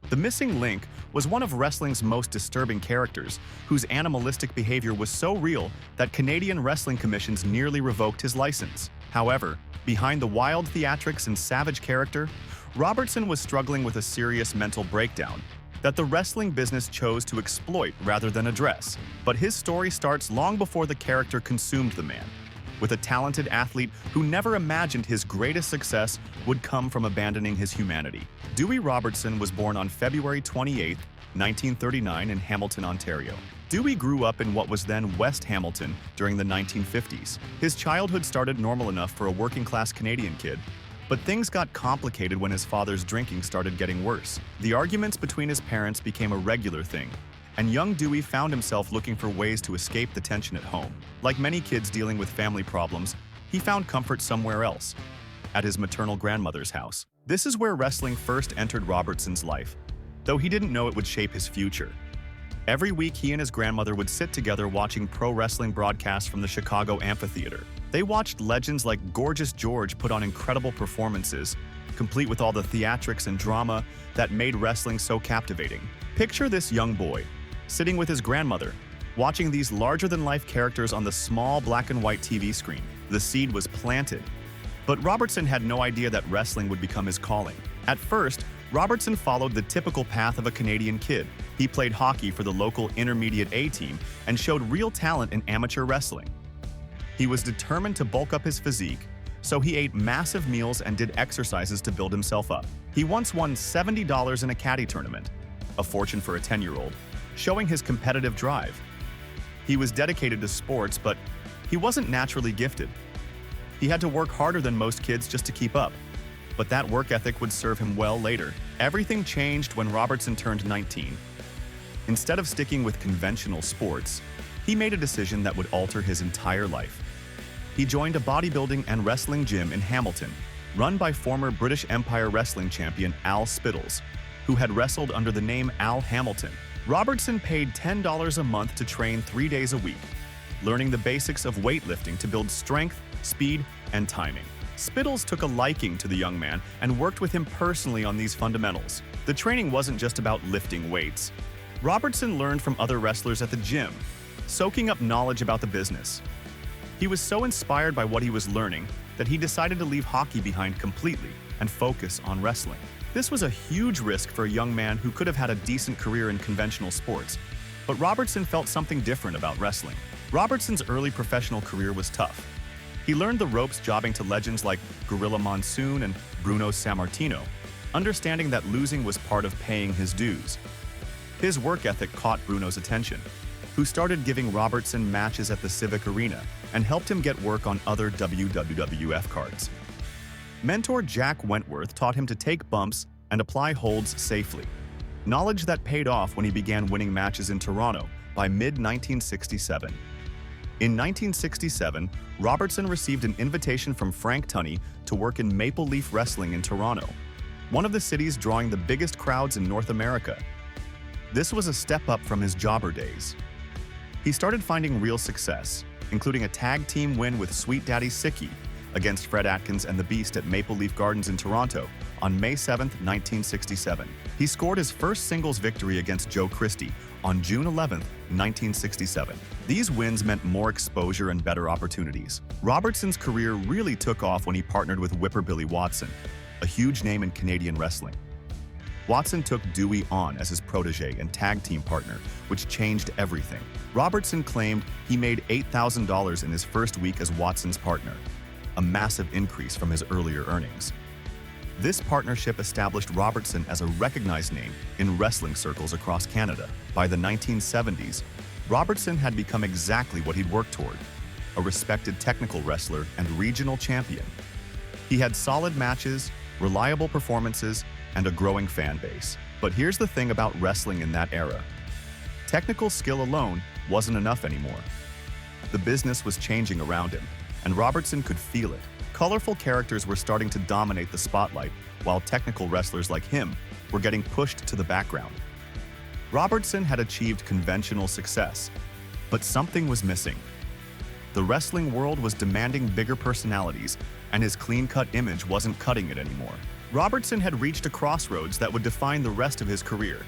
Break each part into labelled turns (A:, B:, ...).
A: The missing link was one of wrestling's most disturbing characters, whose animalistic behavior was so real that Canadian wrestling commissions nearly revoked his license. However, behind the wild theatrics and savage character, Robertson was struggling with a serious mental breakdown that the wrestling business chose to exploit rather than address. But his story starts long before the character consumed the man, with a talented athlete who never imagined his greatest success would come from abandoning his humanity. Dewey Robertson was born on February 28, 1939 in Hamilton, Ontario. Dewey grew up in what was then West Hamilton during the 1950s. His childhood started normal enough for a working-class Canadian kid, but things got complicated when his father's drinking started getting worse. The arguments between his parents became a regular thing, and young Dewey found himself looking for ways to escape the tension at home. Like many kids dealing with family problems, he found comfort somewhere else, at his maternal grandmother's house. This is where wrestling first entered Robertson's life, though he didn't know it would shape his future. Every week, he and his grandmother would sit together watching pro wrestling broadcasts from the Chicago amphitheater. They watched legends like Gorgeous George put on incredible performances, complete with all the theatrics and drama that made wrestling so captivating. Picture this young boy, sitting with his grandmother, watching these larger-than-life characters on the small black-and-white TV screen. The seed was planted. But Robertson had no idea that wrestling would become his calling. At first, Robertson followed the typical path of a Canadian kid. He played hockey for the local Intermediate A team and showed real talent in amateur wrestling. He was determined to bulk up his physique, so he ate massive meals and did exercises to build himself up. He once won $70 in a caddy tournament, a fortune for a 10-year-old, showing his competitive drive. He was dedicated to sports, but he wasn't naturally gifted. He had to work harder than most kids just to keep up, but that work ethic would serve him well later. Everything changed when Robertson turned 19. Instead of sticking with conventional sports, he made a decision that would alter his entire life. He joined a bodybuilding and wrestling gym in Hamilton, run by former British Empire wrestling champion Al Spittles, who had wrestled under the name Al Hamilton. Robertson paid $10 a month to train 3 days a week, learning the basics of weightlifting to build strength, speed, and timing. Spittles took a liking to the young man and worked with him personally on these fundamentals. The training wasn't just about lifting weights. Robertson learned from other wrestlers at the gym, soaking up knowledge about the business. He was so inspired by what he was learning that he decided to leave hockey behind completely and focus on wrestling. This was a huge risk for a young man who could have had a decent career in conventional sports, but Robertson felt something different about wrestling. Robertson's early professional career was tough. He learned the ropes jobbing to legends like Gorilla Monsoon and Bruno Sammartino, understanding that losing was part of paying his dues. His work ethic caught Bruno's attention, who started giving Robertson matches at the Civic Arena and helped him get work on other wwehof cards. Mentor Jack Wentworth taught him to take bumps and apply holds safely, knowledge that paid off when he began winning matches in Toronto by mid-1967. In 1967, Robertson received an invitation from Frank Tunney to work in Maple Leaf Wrestling in Toronto, one of the cities drawing the biggest crowds in North America. This was a step up from his jobber days. He started finding real success, including a tag team win with Sweet Daddy Sicky against Fred Atkins and the Beast at Maple Leaf Gardens in Toronto on May 7, 1967. He scored his first singles victory against Joe Christie on June 11, 1967. These wins meant more exposure and better opportunities. Robertson's career really took off when he partnered with Whipper Billy Watson, a huge name in Canadian wrestling. Watson took Dewey on as his protege and tag team partner, which changed everything. Robertson claimed he made $8,000 in his first week as Watson's partner, a massive increase from his earlier earnings. This partnership established Robertson as a recognized name in wrestling circles across Canada. By the 1970s, Robertson had become exactly what he'd worked toward, a respected technical wrestler and regional champion. He had solid matches, reliable performances, and a growing fan base. But here's the thing about wrestling in that era. Technical skill alone wasn't enough anymore. The business was changing around him, and Robertson could feel it. Colorful characters were starting to dominate the spotlight, while technical wrestlers like him were getting pushed to the background. Robertson had achieved conventional success, but something was missing. The wrestling world was demanding bigger personalities, and his clean-cut image wasn't cutting it anymore. Robertson had reached a crossroads that would define the rest of his career.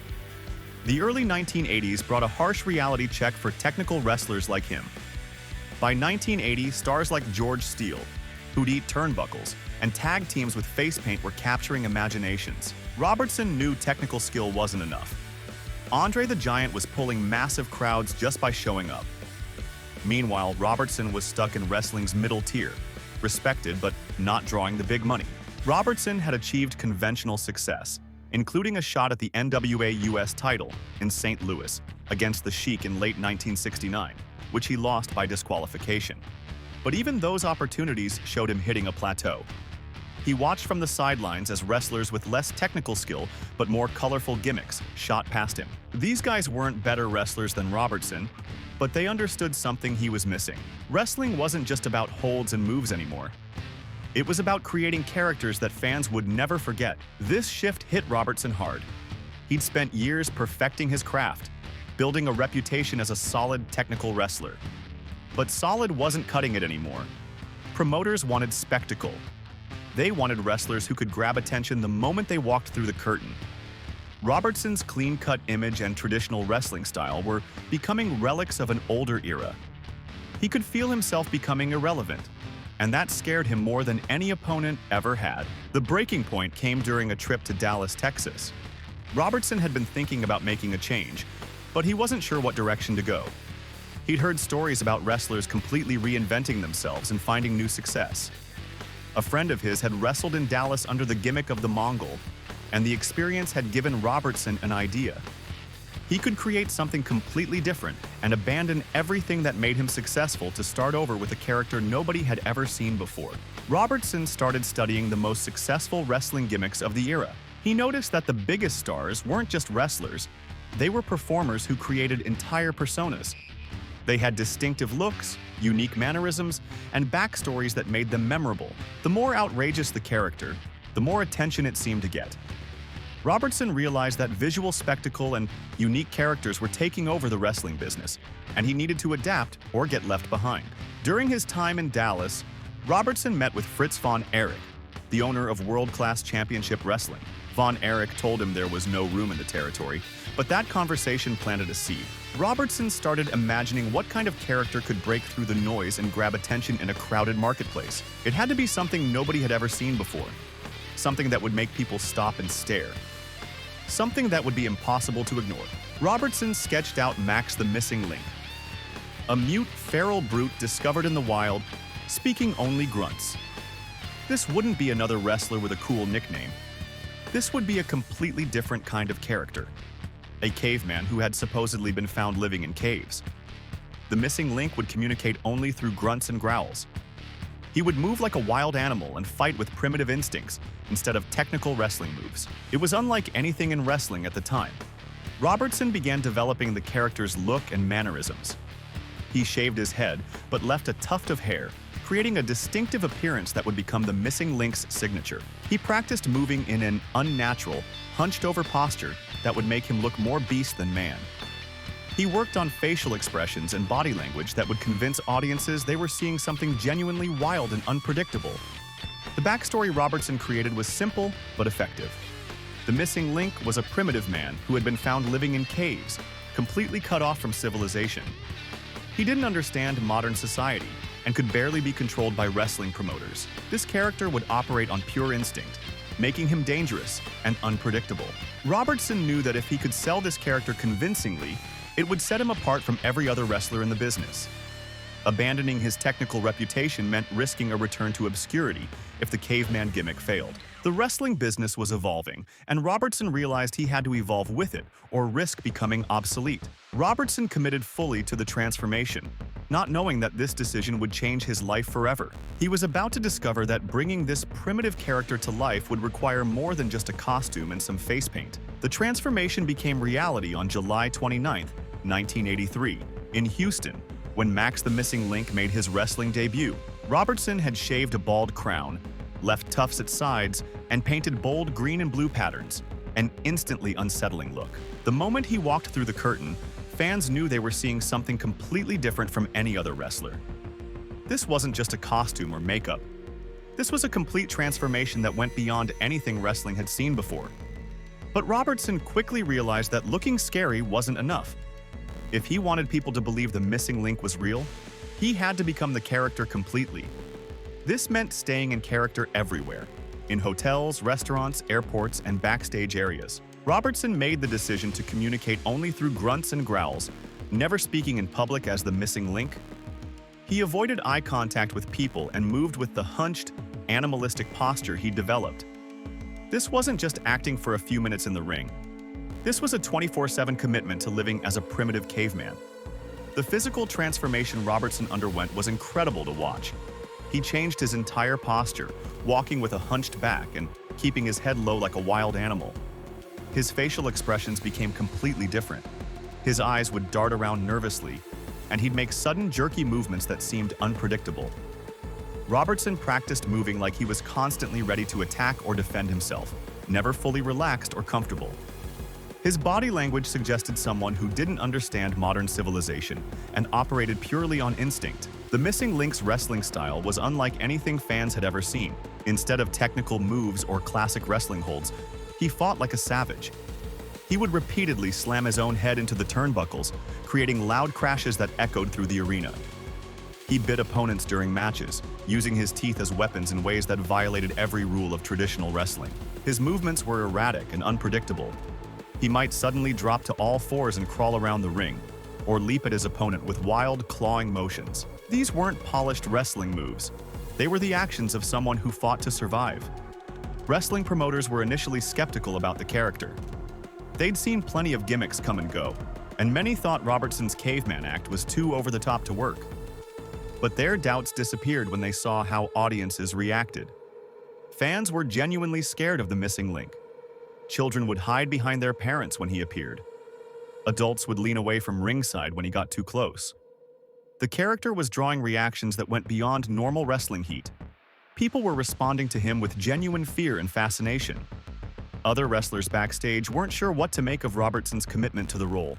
A: The early 1980s brought a harsh reality check for technical wrestlers like him. By 1980, stars like George Steele, who'd eat turnbuckles, and tag teams with face paint were capturing imaginations. Robertson knew technical skill wasn't enough. Andre the Giant was pulling massive crowds just by showing up. Meanwhile, Robertson was stuck in wrestling's middle tier, respected but not drawing the big money. Robertson had achieved conventional success, including a shot at the NWA US title in St. Louis against the Sheik in late 1969, which he lost by disqualification. But even those opportunities showed him hitting a plateau. He watched from the sidelines as wrestlers with less technical skill but more colorful gimmicks shot past him. These guys weren't better wrestlers than Robertson, but they understood something he was missing. Wrestling wasn't just about holds and moves anymore. It was about creating characters that fans would never forget. This shift hit Robertson hard. He'd spent years perfecting his craft, building a reputation as a solid technical wrestler. But solid wasn't cutting it anymore. Promoters wanted spectacle. They wanted wrestlers who could grab attention the moment they walked through the curtain. Robertson's clean-cut image and traditional wrestling style were becoming relics of an older era. He could feel himself becoming irrelevant, and that scared him more than any opponent ever had. The breaking point came during a trip to Dallas, Texas. Robertson had been thinking about making a change, but he wasn't sure what direction to go. He'd heard stories about wrestlers completely reinventing themselves and finding new success. A friend of his had wrestled in Dallas under the gimmick of the Mongol, and the experience had given Robertson an idea. He could create something completely different and abandon everything that made him successful to start over with a character nobody had ever seen before. Robertson started studying the most successful wrestling gimmicks of the era. He noticed that the biggest stars weren't just wrestlers, they were performers who created entire personas. They had distinctive looks, unique mannerisms, and backstories that made them memorable. The more outrageous the character, the more attention it seemed to get. Robertson realized that visual spectacle and unique characters were taking over the wrestling business, and he needed to adapt or get left behind. During his time in Dallas, Robertson met with Fritz von Erich, the owner of World Class Championship Wrestling. Von Erich told him there was no room in the territory, but that conversation planted a seed. Robertson started imagining what kind of character could break through the noise and grab attention in a crowded marketplace. It had to be something nobody had ever seen before, something that would make people stop and stare, something that would be impossible to ignore. Robertson sketched out Max the Missing Link, a mute, feral brute discovered in the wild, speaking only grunts. This wouldn't be another wrestler with a cool nickname. This would be a completely different kind of character, a caveman who had supposedly been found living in caves. The missing link would communicate only through grunts and growls. He would move like a wild animal and fight with primitive instincts instead of technical wrestling moves. It was unlike anything in wrestling at the time. Robertson began developing the character's look and mannerisms. He shaved his head, but left a tuft of hair, creating a distinctive appearance that would become the missing link's signature. He practiced moving in an unnatural, hunched-over posture that would make him look more beast than man. He worked on facial expressions and body language that would convince audiences they were seeing something genuinely wild and unpredictable. The backstory Robertson created was simple but effective. The missing link was a primitive man who had been found living in caves, completely cut off from civilization. He didn't understand modern society and could barely be controlled by wrestling promoters. This character would operate on pure instinct, making him dangerous and unpredictable. Robertson knew that if he could sell this character convincingly, it would set him apart from every other wrestler in the business. Abandoning his technical reputation meant risking a return to obscurity if the caveman gimmick failed. The wrestling business was evolving, and Robertson realized he had to evolve with it or risk becoming obsolete. Robertson committed fully to the transformation, not knowing that this decision would change his life forever. He was about to discover that bringing this primitive character to life would require more than just a costume and some face paint. The transformation became reality on July 29, 1983, in Houston, when Max the Missing Link made his wrestling debut. Robertson had shaved a bald crown, left tufts at sides, and painted bold green and blue patterns, an instantly unsettling look. The moment he walked through the curtain, fans knew they were seeing something completely different from any other wrestler. This wasn't just a costume or makeup. This was a complete transformation that went beyond anything wrestling had seen before. But Robertson quickly realized that looking scary wasn't enough. If he wanted people to believe the missing link was real, he had to become the character completely. This meant staying in character everywhere, in hotels, restaurants, airports, and backstage areas. Robertson made the decision to communicate only through grunts and growls, never speaking in public as the missing link. He avoided eye contact with people and moved with the hunched, animalistic posture he developed. This wasn't just acting for a few minutes in the ring. This was a 24/7 commitment to living as a primitive caveman. The physical transformation Robertson underwent was incredible to watch. He changed his entire posture, walking with a hunched back and keeping his head low like a wild animal. His facial expressions became completely different. His eyes would dart around nervously, and he'd make sudden jerky movements that seemed unpredictable. Robertson practiced moving like he was constantly ready to attack or defend himself, never fully relaxed or comfortable. His body language suggested someone who didn't understand modern civilization and operated purely on instinct. The missing link's wrestling style was unlike anything fans had ever seen. Instead of technical moves or classic wrestling holds, he fought like a savage. He would repeatedly slam his own head into the turnbuckles, creating loud crashes that echoed through the arena. He bit opponents during matches, using his teeth as weapons in ways that violated every rule of traditional wrestling. His movements were erratic and unpredictable. He might suddenly drop to all fours and crawl around the ring, or leap at his opponent with wild, clawing motions. These weren't polished wrestling moves. They were the actions of someone who fought to survive. Wrestling promoters were initially skeptical about the character. They'd seen plenty of gimmicks come and go, and many thought Robertson's caveman act was too over the top to work. But their doubts disappeared when they saw how audiences reacted. Fans were genuinely scared of the missing link. Children would hide behind their parents when he appeared. Adults would lean away from ringside when he got too close. The character was drawing reactions that went beyond normal wrestling heat. People were responding to him with genuine fear and fascination. Other wrestlers backstage weren't sure what to make of Robertson's commitment to the role.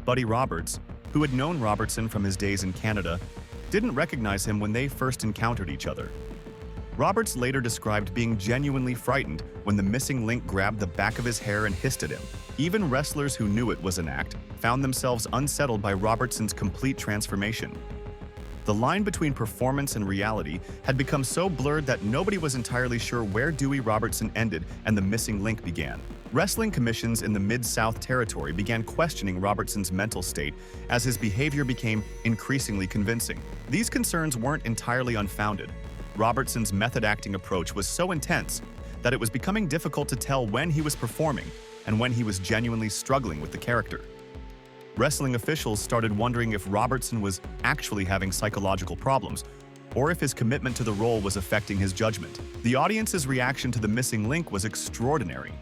A: Buddy Roberts, who had known Robertson from his days in Canada, didn't recognize him when they first encountered each other. Roberts later described being genuinely frightened when the missing link grabbed the back of his hair and hissed at him. Even wrestlers who knew it was an act found themselves unsettled by Robertson's complete transformation. The line between performance and reality had become so blurred that nobody was entirely sure where Dewey Robertson ended and the missing link began. Wrestling commissions in the Mid-South Territory began questioning Robertson's mental state as his behavior became increasingly convincing. These concerns weren't entirely unfounded. Robertson's method-acting approach was so intense that it was becoming difficult to tell when he was performing and when he was genuinely struggling with the character. Wrestling officials started wondering if Robertson was actually having psychological problems, or if his commitment to the role was affecting his judgment. The audience's reaction to the missing link was extraordinary.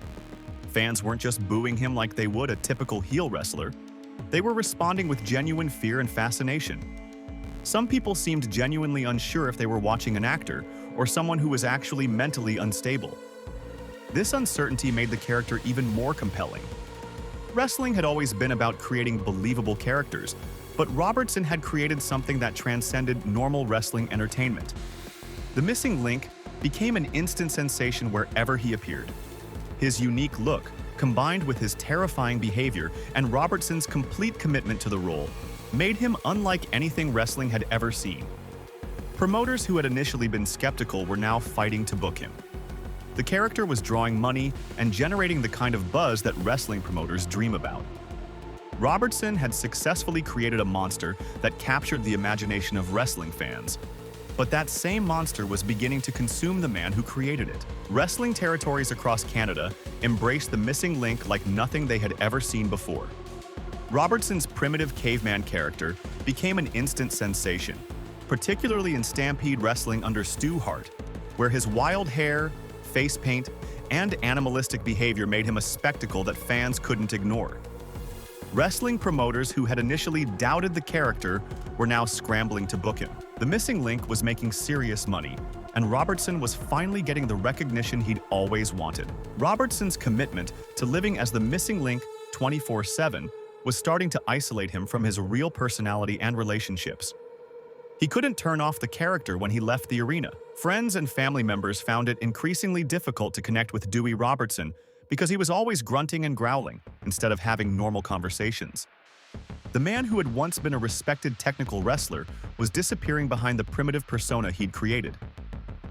A: Fans weren't just booing him like they would a typical heel wrestler. They were responding with genuine fear and fascination. Some people seemed genuinely unsure if they were watching an actor or someone who was actually mentally unstable. This uncertainty made the character even more compelling. Wrestling had always been about creating believable characters, but Robertson had created something that transcended normal wrestling entertainment. The missing link became an instant sensation wherever he appeared. His unique look, combined with his terrifying behavior and Robertson's complete commitment to the role, made him unlike anything wrestling had ever seen. Promoters who had initially been skeptical were now fighting to book him. The character was drawing money and generating the kind of buzz that wrestling promoters dream about. Robertson had successfully created a monster that captured the imagination of wrestling fans. But that same monster was beginning to consume the man who created it. Wrestling territories across Canada embraced the missing link like nothing they had ever seen before. Robertson's primitive caveman character became an instant sensation, particularly in Stampede Wrestling under Stu Hart, where his wild hair, face paint, and animalistic behavior made him a spectacle that fans couldn't ignore. Wrestling promoters who had initially doubted the character were now scrambling to book him. The missing link was making serious money, and Robertson was finally getting the recognition he'd always wanted. Robertson's commitment to living as the missing link 24/7 was starting to isolate him from his real personality and relationships. He couldn't turn off the character when he left the arena. Friends and family members found it increasingly difficult to connect with Dewey Robertson because he was always grunting and growling instead of having normal conversations. The man who had once been a respected technical wrestler was disappearing behind the primitive persona he'd created.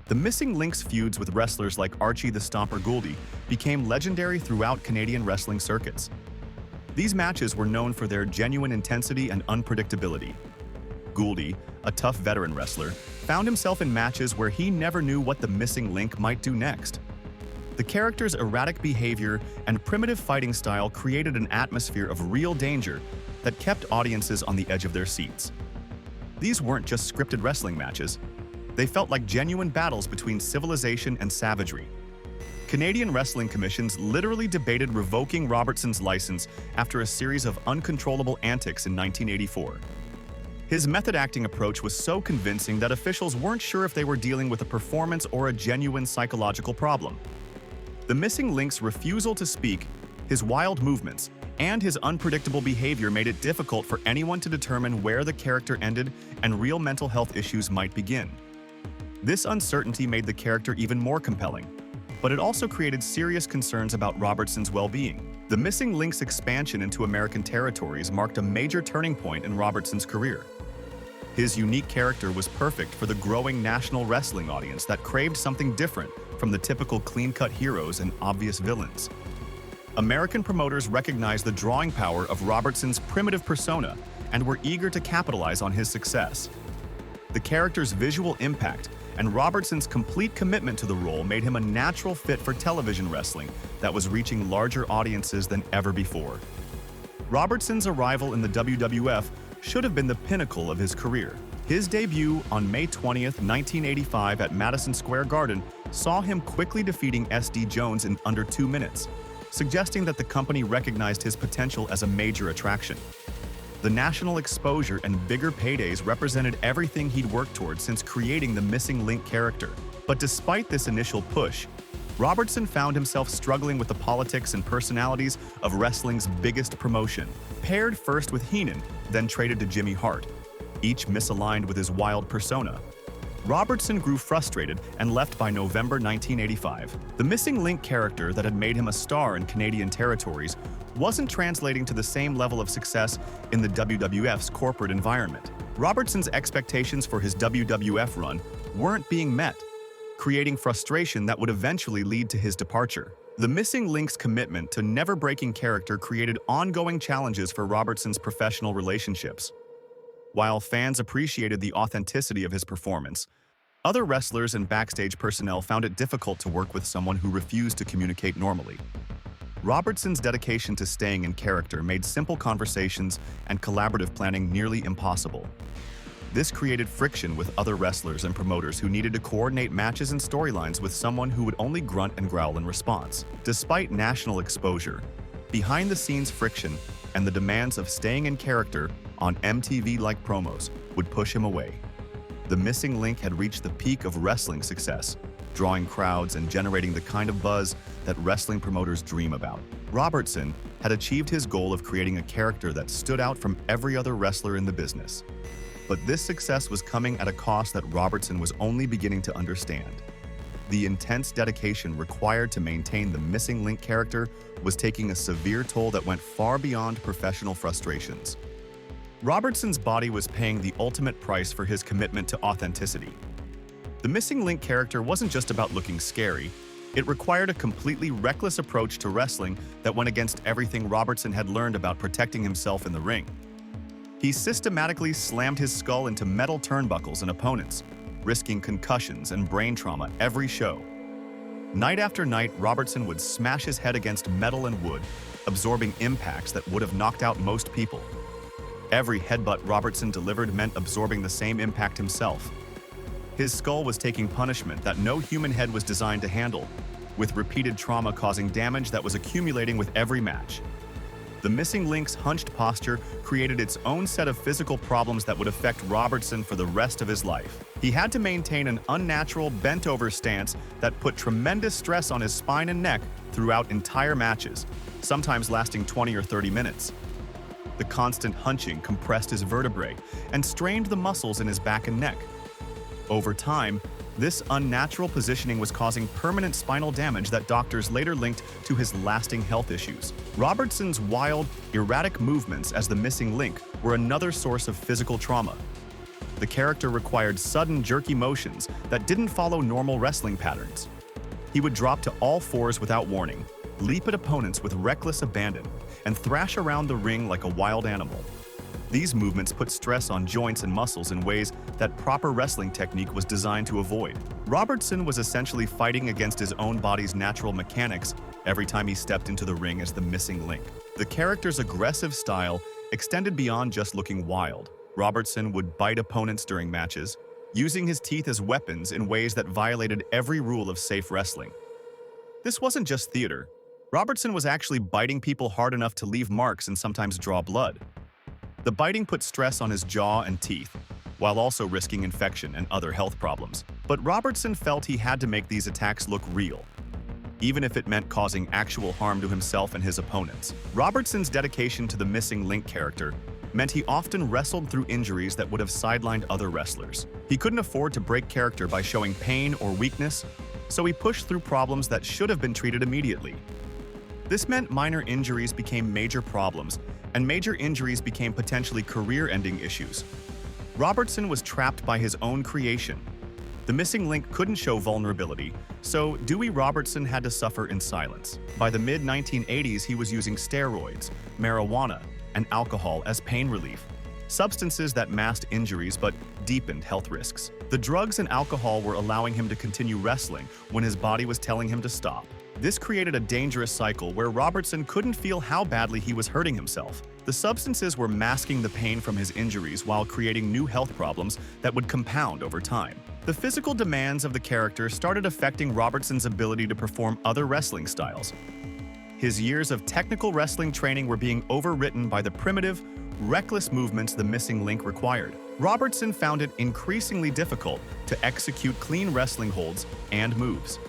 A: The Missing Links feuds with wrestlers like Archie the Stomper Gouldy became legendary throughout Canadian wrestling circuits. These matches were known for their genuine intensity and unpredictability. Gouldy, a tough veteran wrestler, found himself in matches where he never knew what the Missing Link might do next. The character's erratic behavior and primitive fighting style created an atmosphere of real danger that kept audiences on the edge of their seats. These weren't just scripted wrestling matches. They felt like genuine battles between civilization and savagery. Canadian wrestling commissions literally debated revoking Robertson's license after a series of uncontrollable antics in 1984. His method-acting approach was so convincing that officials weren't sure if they were dealing with a performance or a genuine psychological problem. The Missing Link's refusal to speak, his wild movements, and his unpredictable behavior made it difficult for anyone to determine where the character ended and real mental health issues might begin. This uncertainty made the character even more compelling, but it also created serious concerns about Robertson's well-being. The Missing Link's expansion into American territories marked a major turning point in Robertson's career. His unique character was perfect for the growing national wrestling audience that craved something different from the typical clean-cut heroes and obvious villains. American promoters recognized the drawing power of Robertson's primitive persona and were eager to capitalize on his success. The character's visual impact and Robertson's complete commitment to the role made him a natural fit for television wrestling that was reaching larger audiences than ever before. Robertson's arrival in the WWF should have been the pinnacle of his career. His debut on May 20th, 1985 at Madison Square Garden saw him quickly defeating S.D. Jones in under 2 minutes, suggesting that the company recognized his potential as a major attraction. The national exposure and bigger paydays represented everything he'd worked toward since creating the Missing Link character. But despite this initial push, Robertson found himself struggling with the politics and personalities of wrestling's biggest promotion. Paired first with Heenan, then traded to Jimmy Hart, each misaligned with his wild persona, Robertson grew frustrated and left by November 1985. The Missing Link character that had made him a star in Canadian territories wasn't translating to the same level of success in the WWF's corporate environment. Robertson's expectations for his WWF run weren't being met, creating frustration that would eventually lead to his departure. The Missing Link's commitment to never-breaking character created ongoing challenges for Robertson's professional relationships. While fans appreciated the authenticity of his performance, other wrestlers and backstage personnel found it difficult to work with someone who refused to communicate normally. Robertson's dedication to staying in character made simple conversations and collaborative planning nearly impossible. This created friction with other wrestlers and promoters who needed to coordinate matches and storylines with someone who would only grunt and growl in response. Despite national exposure, behind-the-scenes friction and the demands of staying in character on MTV-like promos would push him away. The Missing Link had reached the peak of wrestling success, drawing crowds and generating the kind of buzz that wrestling promoters dream about. Robertson had achieved his goal of creating a character that stood out from every other wrestler in the business. But this success was coming at a cost that Robertson was only beginning to understand. The intense dedication required to maintain the Missing Link character was taking a severe toll that went far beyond professional frustrations. Robertson's body was paying the ultimate price for his commitment to authenticity. The Missing Link character wasn't just about looking scary. It required a completely reckless approach to wrestling that went against everything Robertson had learned about protecting himself in the ring. He systematically slammed his skull into metal turnbuckles and opponents, risking concussions and brain trauma every show. Night after night, Robertson would smash his head against metal and wood, absorbing impacts that would have knocked out most people. Every headbutt Robertson delivered meant absorbing the same impact himself. His skull was taking punishment that no human head was designed to handle, with repeated trauma causing damage that was accumulating with every match. The Missing Link's hunched posture created its own set of physical problems that would affect Robertson for the rest of his life. He had to maintain an unnatural, bent-over stance that put tremendous stress on his spine and neck throughout entire matches, sometimes lasting 20 or 30 minutes. The constant hunching compressed his vertebrae and strained the muscles in his back and neck. Over time, this unnatural positioning was causing permanent spinal damage that doctors later linked to his lasting health issues. Robertson's wild, erratic movements as the missing link were another source of physical trauma. The character required sudden, jerky motions that didn't follow normal wrestling patterns. He would drop to all fours without warning, leap at opponents with reckless abandon, and thrash around the ring like a wild animal. These movements put stress on joints and muscles in ways that proper wrestling technique was designed to avoid. Robertson was essentially fighting against his own body's natural mechanics every time he stepped into the ring as the missing link. The character's aggressive style extended beyond just looking wild. Robertson would bite opponents during matches, using his teeth as weapons in ways that violated every rule of safe wrestling. This wasn't just theater. Robertson was actually biting people hard enough to leave marks and sometimes draw blood. The biting put stress on his jaw and teeth, while also risking infection and other health problems. But Robertson felt he had to make these attacks look real, even if it meant causing actual harm to himself and his opponents. Robertson's dedication to the missing link character meant he often wrestled through injuries that would have sidelined other wrestlers. He couldn't afford to break character by showing pain or weakness, so he pushed through problems that should have been treated immediately. This meant minor injuries became major problems, and major injuries became potentially career-ending issues. Robertson was trapped by his own creation. The missing link couldn't show vulnerability, so Dewey Robertson had to suffer in silence. By the mid-1980s, he was using steroids, marijuana, and alcohol as pain relief, substances that masked injuries but deepened health risks. The drugs and alcohol were allowing him to continue wrestling when his body was telling him to stop. This created a dangerous cycle where Robertson couldn't feel how badly he was hurting himself. The substances were masking the pain from his injuries while creating new health problems that would compound over time. The physical demands of the character started affecting Robertson's ability to perform other wrestling styles. His years of technical wrestling training were being overwritten by the primitive, reckless movements the missing link required. Robertson found it increasingly difficult to execute clean wrestling holds and moves.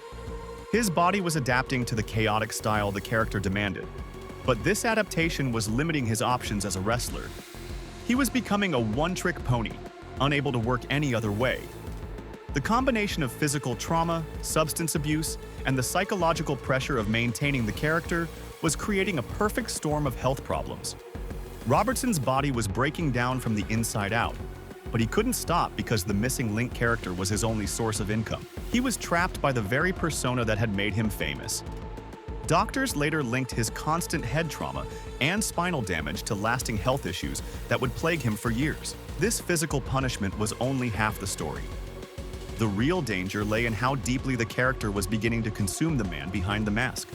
A: His body was adapting to the chaotic style the character demanded, but this adaptation was limiting his options as a wrestler. He was becoming a one-trick pony, unable to work any other way. The combination of physical trauma, substance abuse, and the psychological pressure of maintaining the character was creating a perfect storm of health problems. Robertson's body was breaking down from the inside out, but he couldn't stop because the missing link character was his only source of income. He was trapped by the very persona that had made him famous. Doctors later linked his constant head trauma and spinal damage to lasting health issues that would plague him for years. This physical punishment was only half the story. The real danger lay in how deeply the character was beginning to consume the man behind the mask.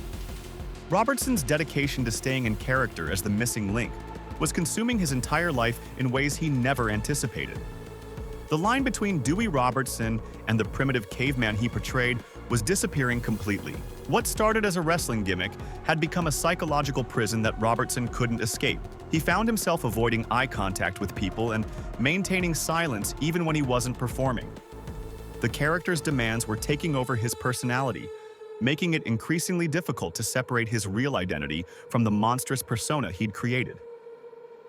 A: Robertson's dedication to staying in character as the missing link was consuming his entire life in ways he never anticipated. The line between Dewey Robertson and the primitive caveman he portrayed was disappearing completely. What started as a wrestling gimmick had become a psychological prison that Robertson couldn't escape. He found himself avoiding eye contact with people and maintaining silence even when he wasn't performing. The character's demands were taking over his personality, making it increasingly difficult to separate his real identity from the monstrous persona he'd created.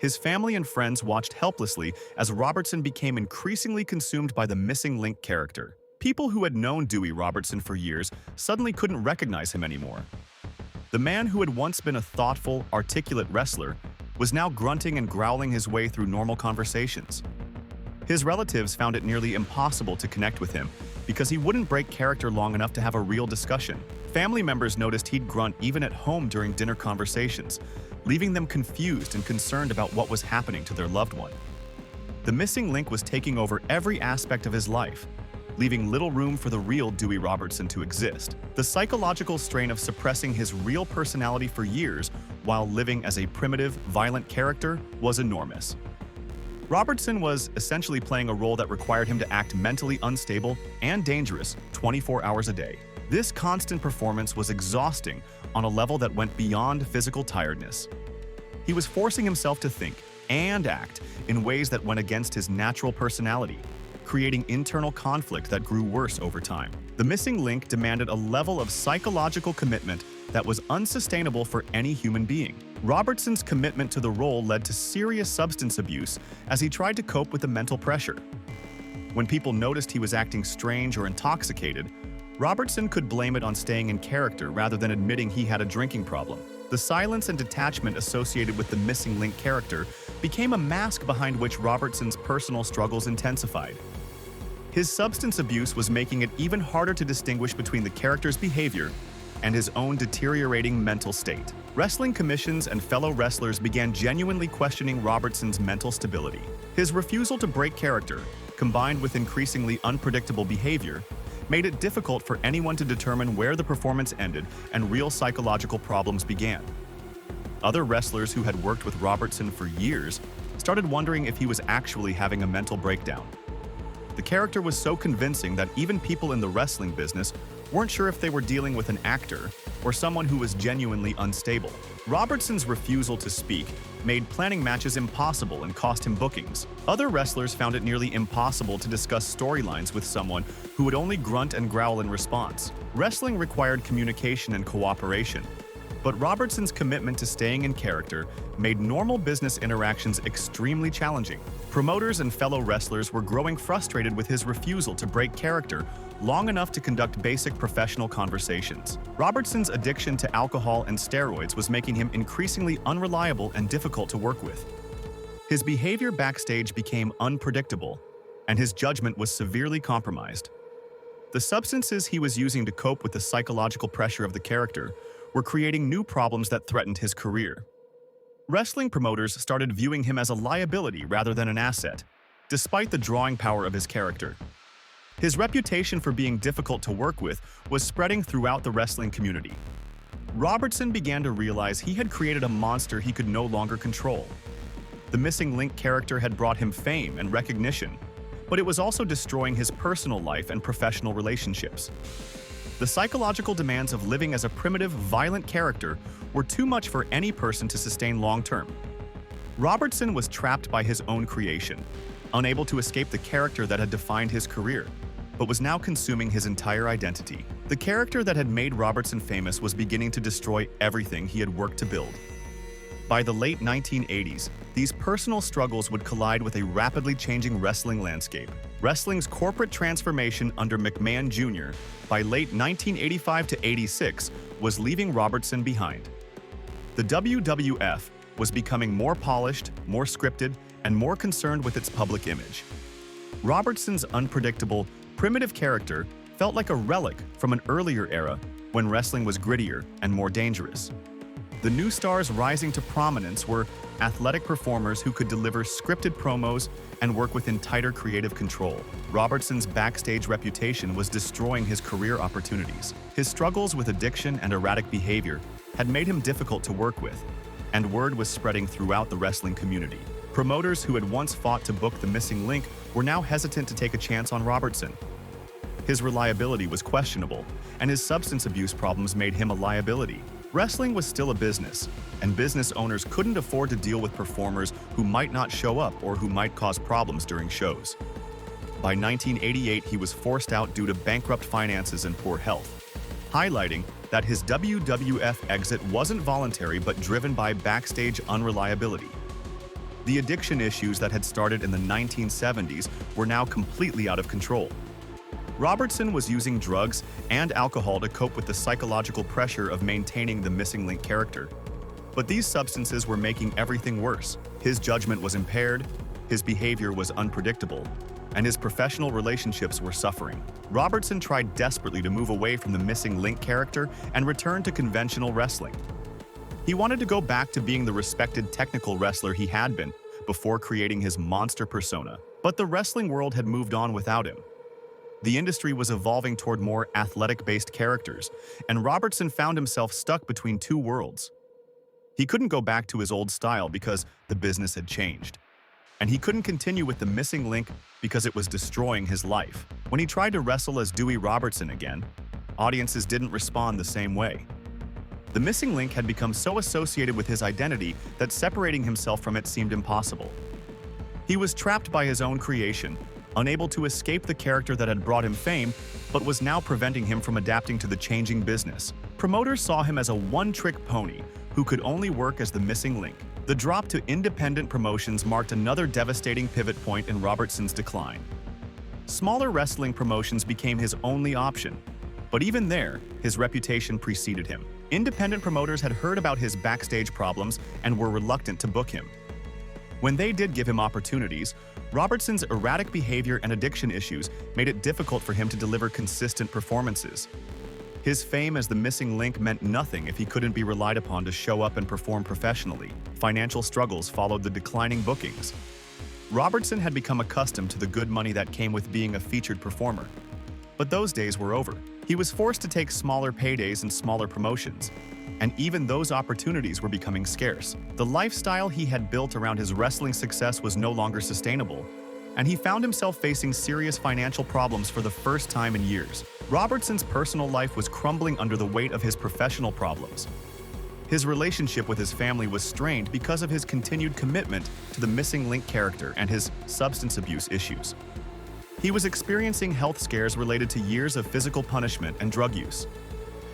A: His family and friends watched helplessly as Robertson became increasingly consumed by the missing link character. People who had known Dewey Robertson for years suddenly couldn't recognize him anymore. The man who had once been a thoughtful, articulate wrestler was now grunting and growling his way through normal conversations. His relatives found it nearly impossible to connect with him because he wouldn't break character long enough to have a real discussion. Family members noticed he'd grunt even at home during dinner conversations, leaving them confused and concerned about what was happening to their loved one. The missing link was taking over every aspect of his life, leaving little room for the real Dewey Robertson to exist. The psychological strain of suppressing his real personality for years while living as a primitive, violent character was enormous. Robertson was essentially playing a role that required him to act mentally unstable and dangerous 24 hours a day. This constant performance was exhausting on a level that went beyond physical tiredness. He was forcing himself to think and act in ways that went against his natural personality, creating internal conflict that grew worse over time. The missing link demanded a level of psychological commitment that was unsustainable for any human being. Robertson's commitment to the role led to serious substance abuse as he tried to cope with the mental pressure. When people noticed he was acting strange or intoxicated, Robertson could blame it on staying in character rather than admitting he had a drinking problem. The silence and detachment associated with the missing link character became a mask behind which Robertson's personal struggles intensified. His substance abuse was making it even harder to distinguish between the character's behavior and his own deteriorating mental state. Wrestling commissions and fellow wrestlers began genuinely questioning Robertson's mental stability. His refusal to break character, combined with increasingly unpredictable behavior, made it difficult for anyone to determine where the performance ended and real psychological problems began. Other wrestlers who had worked with Robertson for years started wondering if he was actually having a mental breakdown. The character was so convincing that even people in the wrestling business weren't sure if they were dealing with an actor or someone who was genuinely unstable. Robertson's refusal to speak made planning matches impossible and cost him bookings. Other wrestlers found it nearly impossible to discuss storylines with someone who would only grunt and growl in response. Wrestling required communication and cooperation, but Robertson's commitment to staying in character made normal business interactions extremely challenging. Promoters and fellow wrestlers were growing frustrated with his refusal to break character long enough to conduct basic professional conversations. Robertson's addiction to alcohol and steroids was making him increasingly unreliable and difficult to work with. His behavior backstage became unpredictable, and his judgment was severely compromised. The substances he was using to cope with the psychological pressure of the character were creating new problems that threatened his career. Wrestling promoters started viewing him as a liability rather than an asset, despite the drawing power of his character. His reputation for being difficult to work with was spreading throughout the wrestling community. Robertson began to realize he had created a monster he could no longer control. The missing link character had brought him fame and recognition, but it was also destroying his personal life and professional relationships. The psychological demands of living as a primitive, violent character were too much for any person to sustain long-term. Robertson was trapped by his own creation, unable to escape the character that had defined his career, but was now consuming his entire identity. The character that had made Robertson famous was beginning to destroy everything he had worked to build. By the late 1980s, these personal struggles would collide with a rapidly changing wrestling landscape. Wrestling's corporate transformation under McMahon Jr. by late 1985 to 86 was leaving Robertson behind. The WWF was becoming more polished, more scripted, and more concerned with its public image. Robertson's unpredictable, primitive character felt like a relic from an earlier era when wrestling was grittier and more dangerous. The new stars rising to prominence were athletic performers who could deliver scripted promos and work within tighter creative control. Robertson's backstage reputation was destroying his career opportunities. His struggles with addiction and erratic behavior had made him difficult to work with, and word was spreading throughout the wrestling community. Promoters who had once fought to book the missing link were now hesitant to take a chance on Robertson. His reliability was questionable, and his substance abuse problems made him a liability. Wrestling was still a business, and business owners couldn't afford to deal with performers who might not show up or who might cause problems during shows. By 1988, he was forced out due to bankrupt finances and poor health, highlighting that his WWF exit wasn't voluntary but driven by backstage unreliability. The addiction issues that had started in the 1970s were now completely out of control. Robertson was using drugs and alcohol to cope with the psychological pressure of maintaining the missing link character. But these substances were making everything worse. His judgment was impaired, his behavior was unpredictable, and his professional relationships were suffering. Robertson tried desperately to move away from the missing link character and return to conventional wrestling. He wanted to go back to being the respected technical wrestler he had been before creating his monster persona. But the wrestling world had moved on without him. The industry was evolving toward more athletic-based characters, and Robertson found himself stuck between two worlds. He couldn't go back to his old style because the business had changed, and he couldn't continue with the missing link because it was destroying his life. When he tried to wrestle as Dewey Robertson again, audiences didn't respond the same way. The missing link had become so associated with his identity that separating himself from it seemed impossible. He was trapped by his own creation, unable to escape the character that had brought him fame, but was now preventing him from adapting to the changing business. Promoters saw him as a one-trick pony who could only work as the missing link. The drop to independent promotions marked another devastating pivot point in Robertson's decline. Smaller wrestling promotions became his only option, but even there, his reputation preceded him. Independent promoters had heard about his backstage problems and were reluctant to book him. When they did give him opportunities, Robertson's erratic behavior and addiction issues made it difficult for him to deliver consistent performances. His fame as the missing link meant nothing if he couldn't be relied upon to show up and perform professionally. Financial struggles followed the declining bookings. Robertson had become accustomed to the good money that came with being a featured performer. But those days were over. He was forced to take smaller paydays and smaller promotions, and even those opportunities were becoming scarce. The lifestyle he had built around his wrestling success was no longer sustainable, and he found himself facing serious financial problems for the first time in years. Robertson's personal life was crumbling under the weight of his professional problems. His relationship with his family was strained because of his continued commitment to the missing link character and his substance abuse issues. He was experiencing health scares related to years of physical punishment and drug use.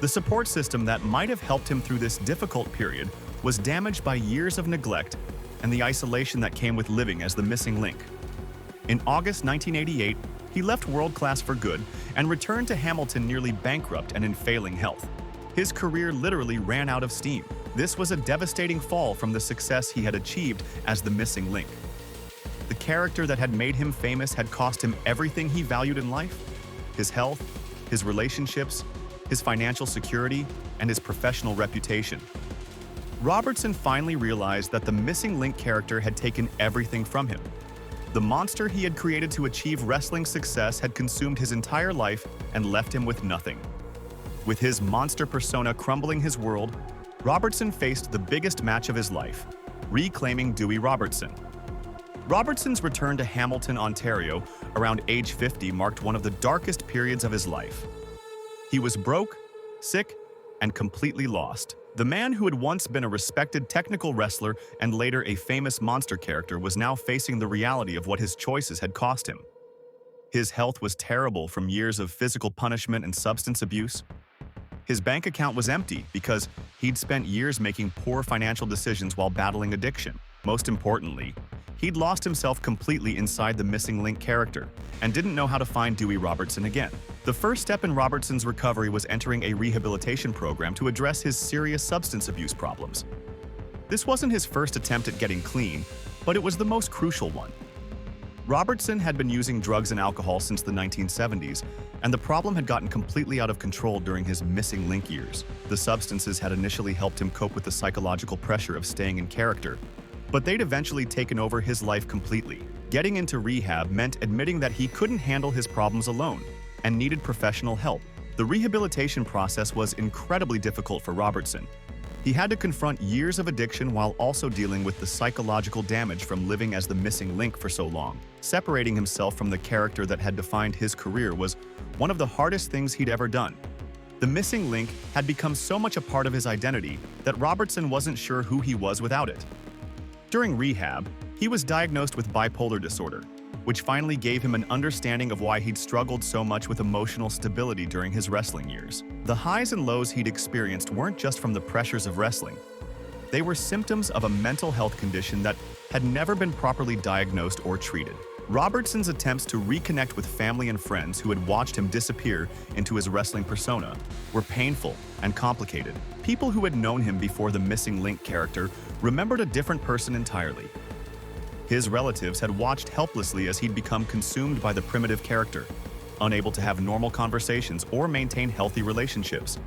A: The support system that might have helped him through this difficult period was damaged by years of neglect and the isolation that came with living as the missing link. In August 1988, he left World Class for good and returned to Hamilton nearly bankrupt and in failing health. His career literally ran out of steam. This was a devastating fall from the success he had achieved as the missing link. The character that had made him famous had cost him everything he valued in life: his health, his relationships, his financial security, and his professional reputation. Robertson finally realized that the missing link character had taken everything from him. The monster he had created to achieve wrestling success had consumed his entire life and left him with nothing. With his monster persona crumbling his world, Robertson faced the biggest match of his life, reclaiming Dewey Robertson. Robertson's return to Hamilton, Ontario, around age 50 marked one of the darkest periods of his life. He was broke, sick, and completely lost. The man who had once been a respected technical wrestler and later a famous monster character was now facing the reality of what his choices had cost him. His health was terrible from years of physical punishment and substance abuse. His bank account was empty because he'd spent years making poor financial decisions while battling addiction. Most importantly, he'd lost himself completely inside the missing link character and didn't know how to find Dewey Robertson again. The first step in Robertson's recovery was entering a rehabilitation program to address his serious substance abuse problems. This wasn't his first attempt at getting clean, but it was the most crucial one. Robertson had been using drugs and alcohol since the 1970s, and the problem had gotten completely out of control during his missing link years. The substances had initially helped him cope with the psychological pressure of staying in character, but they'd eventually taken over his life completely. Getting into rehab meant admitting that he couldn't handle his problems alone and needed professional help. The rehabilitation process was incredibly difficult for Robertson. He had to confront years of addiction while also dealing with the psychological damage from living as the missing link for so long. Separating himself from the character that had defined his career was one of the hardest things he'd ever done. The missing link had become so much a part of his identity that Robertson wasn't sure who he was without it. During rehab, he was diagnosed with bipolar disorder, which finally gave him an understanding of why he'd struggled so much with emotional stability during his wrestling years. The highs and lows he'd experienced weren't just from the pressures of wrestling. They were symptoms of a mental health condition that had never been properly diagnosed or treated. Robertson's attempts to reconnect with family and friends who had watched him disappear into his wrestling persona were painful and complicated. People who had known him before the missing link character remembered a different person entirely. His relatives had watched helplessly as he'd become consumed by the primitive character, unable to have normal conversations or maintain healthy relationships.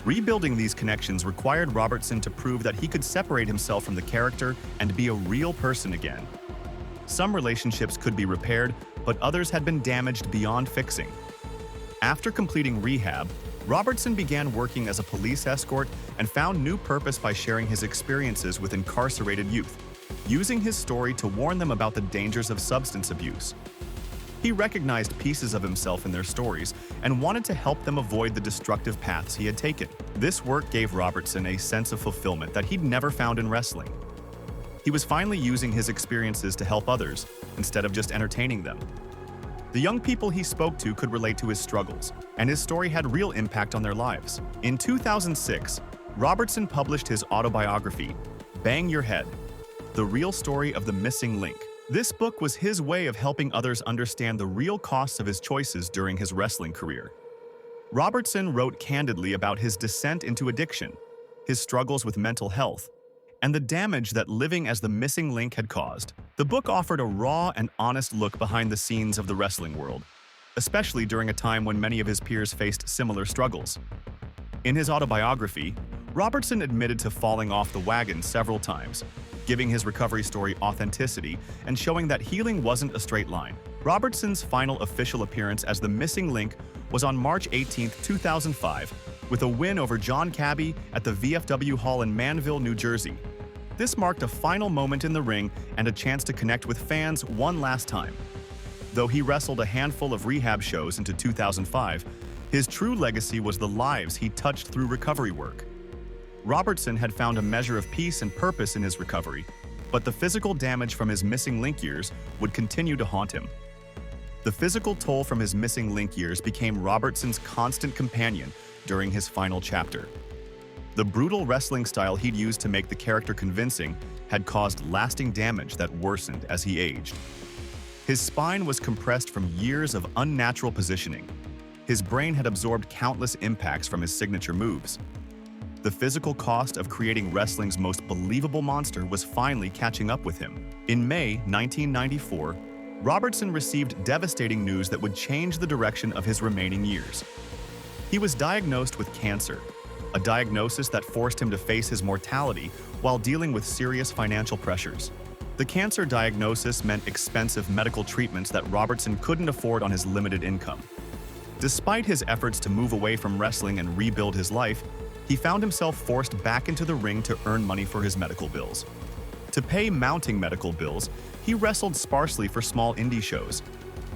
A: Rebuilding these connections required Robertson to prove that he could separate himself from the character and be a real person again. Some relationships could be repaired, but others had been damaged beyond fixing. After completing rehab, Robertson began working as a police escort and found new purpose by sharing his experiences with incarcerated youth, using his story to warn them about the dangers of substance abuse. He recognized pieces of himself in their stories and wanted to help them avoid the destructive paths he had taken. This work gave Robertson a sense of fulfillment that he'd never found in wrestling. He was finally using his experiences to help others, instead of just entertaining them. The young people he spoke to could relate to his struggles, and his story had real impact on their lives. In 2006, Robertson published his autobiography, Bang Your Head: The Real Story of the Missing Link. This book was his way of helping others understand the real costs of his choices during his wrestling career. Robertson wrote candidly about his descent into addiction, his struggles with mental health, and the damage that living as the missing link had caused. The book offered a raw and honest look behind the scenes of the wrestling world, especially during a time when many of his peers faced similar struggles. In his autobiography, Robertson admitted to falling off the wagon several times, giving his recovery story authenticity and showing that healing wasn't a straight line. Robertson's final official appearance as the missing link was on March 18, 2005, with a win over John Cabby at the VFW Hall in Manville, New Jersey. This marked a final moment in the ring and a chance to connect with fans one last time. Though he wrestled a handful of rehab shows into 2005, his true legacy was the lives he touched through recovery work. Robertson had found a measure of peace and purpose in his recovery, but the physical damage from his missing link years would continue to haunt him. The physical toll from his missing link years became Robertson's constant companion during his final chapter. The brutal wrestling style he'd used to make the character convincing had caused lasting damage that worsened as he aged. His spine was compressed from years of unnatural positioning. His brain had absorbed countless impacts from his signature moves. The physical cost of creating wrestling's most believable monster was finally catching up with him. In May 1994, Robertson received devastating news that would change the direction of his remaining years. He was diagnosed with cancer, a diagnosis that forced him to face his mortality while dealing with serious financial pressures. The cancer diagnosis meant expensive medical treatments that Robertson couldn't afford on his limited income. Despite his efforts to move away from wrestling and rebuild his life, he found himself forced back into the ring to earn money for his medical bills. To pay mounting medical bills, he wrestled sparsely for small indie shows,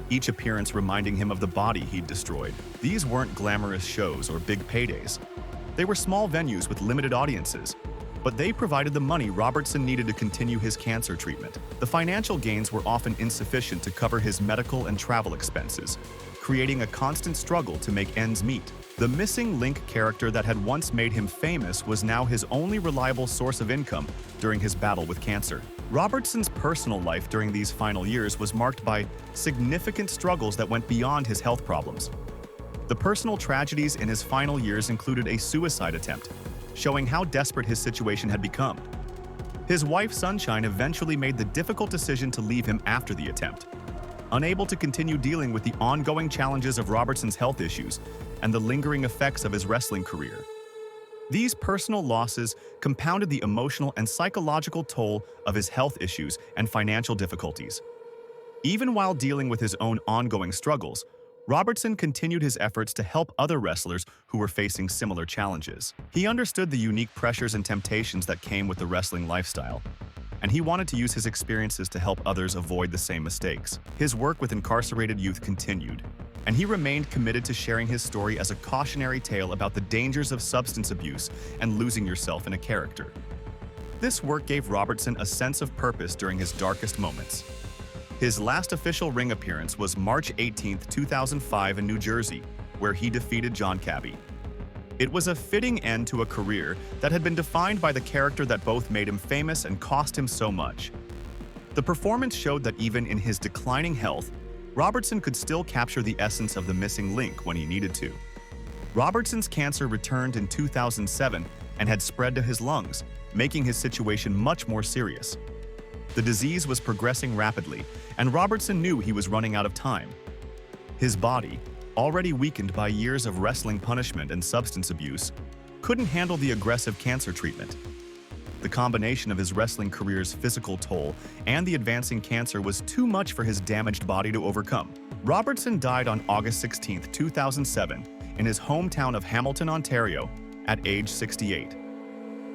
A: each appearance reminding him of the body he'd destroyed. These weren't glamorous shows or big paydays. They were small venues with limited audiences, but they provided the money Robertson needed to continue his cancer treatment. The financial gains were often insufficient to cover his medical and travel expenses, creating a constant struggle to make ends meet. The missing link character that had once made him famous was now his only reliable source of income during his battle with cancer. Robertson's personal life during these final years was marked by significant struggles that went beyond his health problems. The personal tragedies in his final years included a suicide attempt, showing how desperate his situation had become. His wife Sunshine eventually made the difficult decision to leave him after the attempt. Unable to continue dealing with the ongoing challenges of Robertson's health issues and the lingering effects of his wrestling career. These personal losses compounded the emotional and psychological toll of his health issues and financial difficulties. Even while dealing with his own ongoing struggles, Robertson continued his efforts to help other wrestlers who were facing similar challenges. He understood the unique pressures and temptations that came with the wrestling lifestyle, and he wanted to use his experiences to help others avoid the same mistakes. His work with incarcerated youth continued, and he remained committed to sharing his story as a cautionary tale about the dangers of substance abuse and losing yourself in a character. This work gave Robertson a sense of purpose during his darkest moments. His last official ring appearance was March 18, 2005 in New Jersey, where he defeated John Cabby. It was a fitting end to a career that had been defined by the character that both made him famous and cost him so much. The performance showed that even in his declining health, Robertson could still capture the essence of the missing link when he needed to. Robertson's cancer returned in 2007 and had spread to his lungs, making his situation much more serious. The disease was progressing rapidly, and Robertson knew he was running out of time. His body, already weakened by years of wrestling punishment and substance abuse, couldn't handle the aggressive cancer treatment. The combination of his wrestling career's physical toll and the advancing cancer was too much for his damaged body to overcome. Robertson died on August 16, 2007, in his hometown of Hamilton, Ontario, at age 68.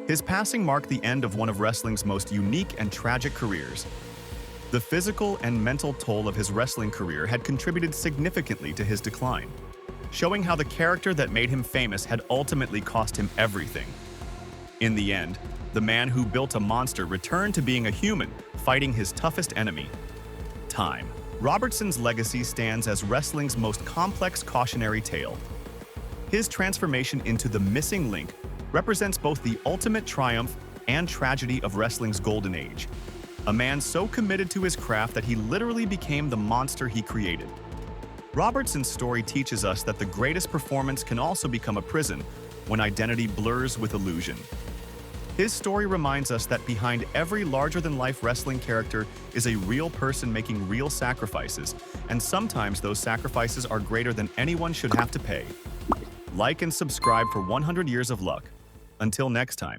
A: His passing marked the end of one of wrestling's most unique and tragic careers. The physical and mental toll of his wrestling career had contributed significantly to his decline, showing how the character that made him famous had ultimately cost him everything. In the end, the man who built a monster returned to being a human, fighting his toughest enemy: time. Robertson's legacy stands as wrestling's most complex cautionary tale. His transformation into the missing link represents both the ultimate triumph and tragedy of wrestling's golden age. A man so committed to his craft that he literally became the monster he created. Robertson's story teaches us that the greatest performance can also become a prison when identity blurs with illusion. His story reminds us that behind every larger-than-life wrestling character is a real person making real sacrifices, and sometimes those sacrifices are greater than anyone should have to pay. Like and subscribe for 100 Years of Luck. Until next time.